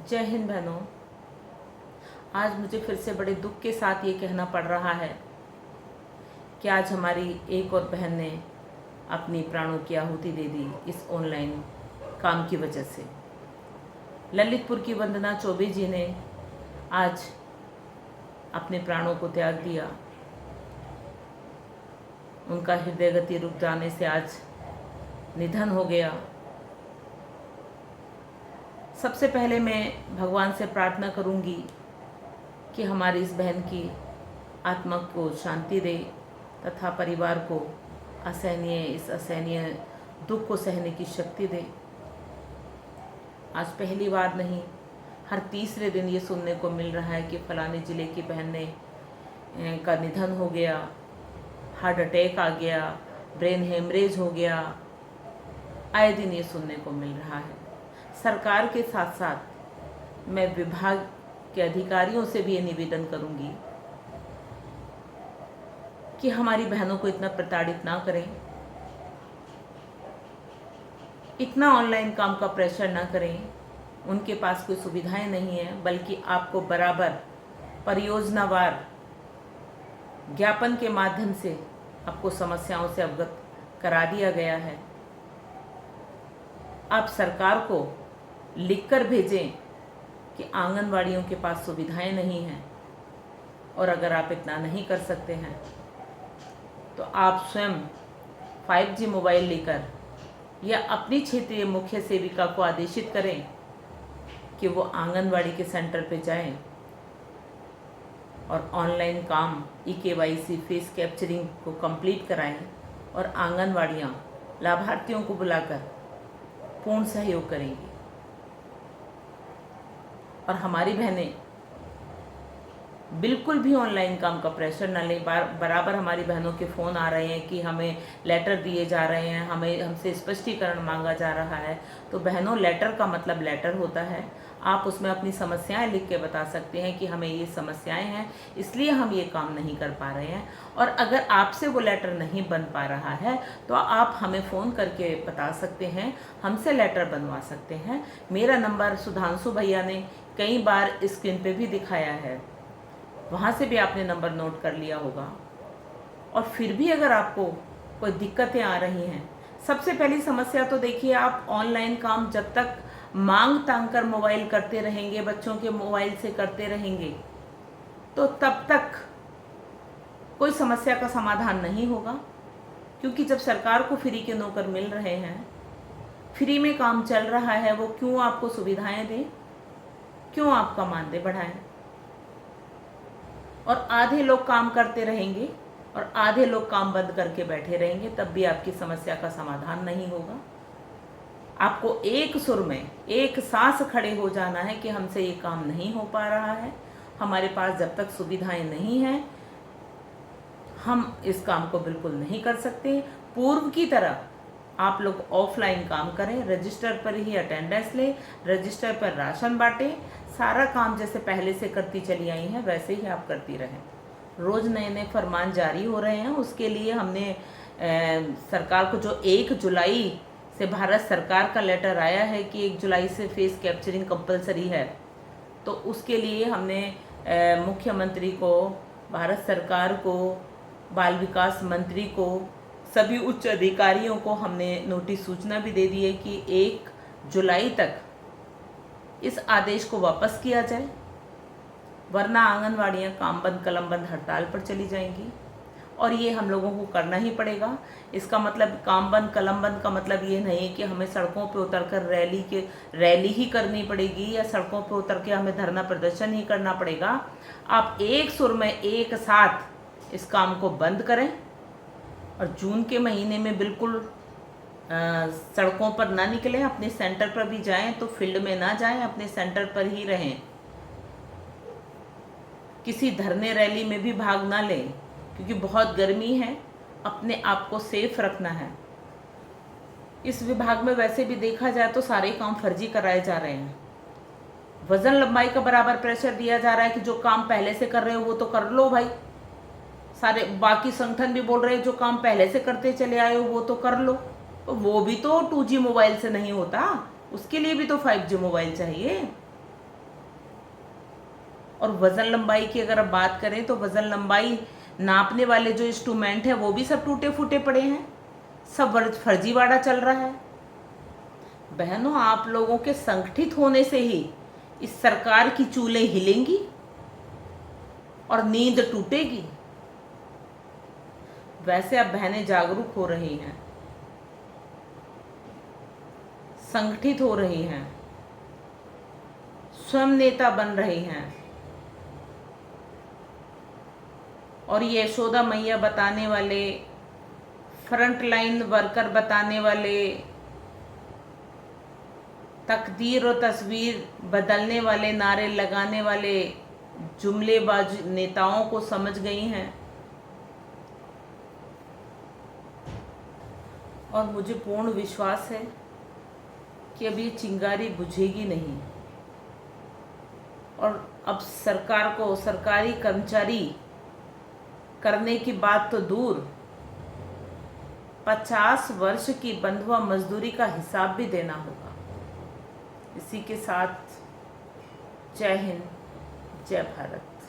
जय हिंद बहनों। आज मुझे फिर से बड़े दुख के साथ ये कहना पड़ रहा है कि आज हमारी एक और बहन ने अपनी प्राणों की आहुति दे दी इस ऑनलाइन काम की वजह से। ललितपुर की वंदना चौबे जी ने आज अपने प्राणों को त्याग दिया। उनका हृदय गति रुक जाने से आज निधन हो गया। सबसे पहले मैं भगवान से प्रार्थना करूंगी कि हमारी इस बहन की आत्मा को शांति दे तथा परिवार को इस असहनीय दुख को सहने की शक्ति दे। आज पहली बार नहीं, हर तीसरे दिन ये सुनने को मिल रहा है कि फलाने ज़िले की बहन का निधन हो गया, हार्ट अटैक आ गया, ब्रेन हेमरेज हो गया। आए दिन ये सुनने को मिल रहा है। सरकार के साथ साथ मैं विभाग के अधिकारियों से भी ये निवेदन करूंगी कि हमारी बहनों को इतना प्रताड़ित ना करें, इतना ऑनलाइन काम का प्रेशर ना करें। उनके पास कोई सुविधाएं नहीं है, बल्कि आपको बराबर परियोजनावार ज्ञापन के माध्यम से आपको समस्याओं से अवगत करा दिया गया है। आप सरकार को लिखकर भेजें कि आंगनवाड़ियों के पास सुविधाएं नहीं हैं, और अगर आप इतना नहीं कर सकते हैं तो आप स्वयं 5G मोबाइल लेकर या अपनी क्षेत्रीय मुख्य सेविका को आदेशित करें कि वो आंगनवाड़ी के सेंटर पे जाएं और ऑनलाइन काम eKYC फेस कैप्चरिंग को कंप्लीट कराएं, और आंगनवाड़ियाँ लाभार्थियों को बुलाकर पूर्ण सहयोग करेंगी। और हमारी बहनें बिल्कुल भी ऑनलाइन काम का प्रेशर न लें। बराबर हमारी बहनों के फ़ोन आ रहे हैं कि हमें लेटर दिए जा रहे हैं, हमसे स्पष्टीकरण मांगा जा रहा है। तो बहनों, लेटर का मतलब लेटर होता है। आप उसमें अपनी समस्याएं लिख के बता सकते हैं कि हमें ये समस्याएं हैं, इसलिए हम ये काम नहीं कर पा रहे हैं। और अगर आपसे वो लेटर नहीं बन पा रहा है तो आप हमें फ़ोन करके बता सकते हैं, हमसे लेटर बनवा सकते हैं। मेरा नंबर सुधांशु भैया ने कई बार स्क्रीन पे भी दिखाया है, वहाँ से भी आपने नंबर नोट कर लिया होगा। और फिर भी अगर आपको कोई दिक्कतें आ रही हैं, सबसे पहली समस्या तो देखिए, आप ऑनलाइन काम जब तक मांग तांग कर मोबाइल करते रहेंगे, बच्चों के मोबाइल से करते रहेंगे, तो तब तक कोई समस्या का समाधान नहीं होगा। क्योंकि जब सरकार को फ्री के नौकर मिल रहे हैं, फ्री में काम चल रहा है, वो क्यों आपको सुविधाएं दें, क्यों आपका मानदेय बढ़ाएं? और आधे लोग काम करते रहेंगे और आधे लोग काम बंद करके बैठे रहेंगे, तब भी आपकी समस्या का समाधान नहीं होगा। आपको एक सुर में एक सांस खड़े हो जाना है कि हमसे ये काम नहीं हो पा रहा है, हमारे पास जब तक सुविधाएं नहीं हैं हम इस काम को बिल्कुल नहीं कर सकते। पूर्व की तरह आप लोग ऑफलाइन काम करें, रजिस्टर पर ही अटेंडेंस लें, रजिस्टर पर राशन बांटें, सारा काम जैसे पहले से करती चली आई हैं वैसे ही आप करती रहें। रोज़ नए नए फरमान जारी हो रहे हैं, उसके लिए हमने सरकार को जो 1 जुलाई से भारत सरकार का लेटर आया है कि 1 जुलाई से फेस कैप्चरिंग कंपलसरी है, तो उसके लिए हमने मुख्यमंत्री को, भारत सरकार को, बाल विकास मंत्री को, सभी उच्च अधिकारियों को हमने नोटिस सूचना भी दे दी है कि 1 जुलाई तक इस आदेश को वापस किया जाए, वरना आंगनवाड़ियाँ काम बंद कलम बंद हड़ताल पर चली जाएंगी। और ये हम लोगों को करना ही पड़ेगा। इसका मतलब काम बंद कलम बंद का मतलब ये नहीं कि हमें सड़कों पे उतरकर रैली ही करनी पड़ेगी या सड़कों पे उतर के हमें धरना प्रदर्शन ही करना पड़ेगा। आप एक सुर में एक साथ इस काम को बंद करें और जून के महीने में बिल्कुल सड़कों पर ना निकलें, अपने सेंटर पर भी जाएं तो फील्ड में ना जाएं, अपने सेंटर पर ही रहें। किसी धरने रैली में भी भाग ना लें, क्योंकि बहुत गर्मी है, अपने आप को सेफ रखना है। इस विभाग में वैसे भी देखा जाए तो सारे काम फर्जी कराए जा रहे हैं। वजन लंबाई का बराबर प्रेशर दिया जा रहा है कि जो काम पहले से कर रहे हो वो तो कर लो भाई। सारे बाकी संगठन भी बोल रहे हैं जो काम पहले से करते चले आए हो वो तो कर लो। तो वो भी तो 2G मोबाइल से नहीं होता, उसके लिए भी तो 5G मोबाइल चाहिए। और वज़न लंबाई की अगर आप बात करें तो वज़न लंबाई नापने वाले जो इंस्ट्रूमेंट है वो भी सब टूटे फूटे पड़े हैं, सब फर्जीवाड़ा चल रहा है। बहनों, आप लोगों के संगठित होने से ही इस सरकार की चूलें हिलेंगी और नींद टूटेगी। वैसे अब बहनें जागरूक हो रही हैं, संगठित हो रही हैं, स्वयं नेता बन रही हैं, और ये यशोदा मैया बताने वाले, फ्रंट लाइन वर्कर बताने वाले, तकदीर और तस्वीर बदलने वाले, नारे लगाने वाले जुमलेबाज नेताओं को समझ गई हैं। और मुझे पूर्ण विश्वास है कि अब ये चिंगारी बुझेगी नहीं, और अब सरकार को सरकारी कर्मचारी करने की बात तो दूर, 50 वर्ष की बंधुआ मजदूरी का हिसाब भी देना होगा। इसी के साथ जय हिंद, जय भारत।